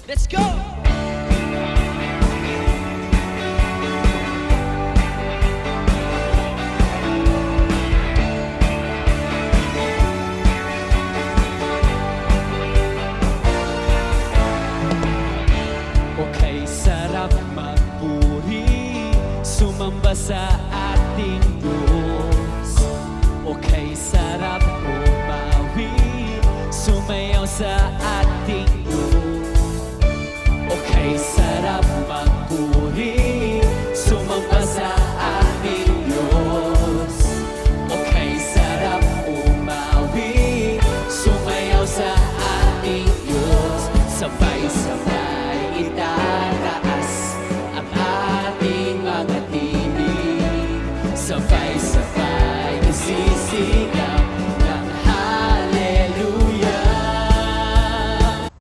Let's go! Okay, sarap magpuri, sumamba sa ating Diyos. Okay, sarap umawi, sumayaw sa ating Diyos. Okay, sarap magpuri, sumamba sa ating Diyos. Okay, sarap umawi, sumayaw sa ating Diyos. Sabay-sabay itaas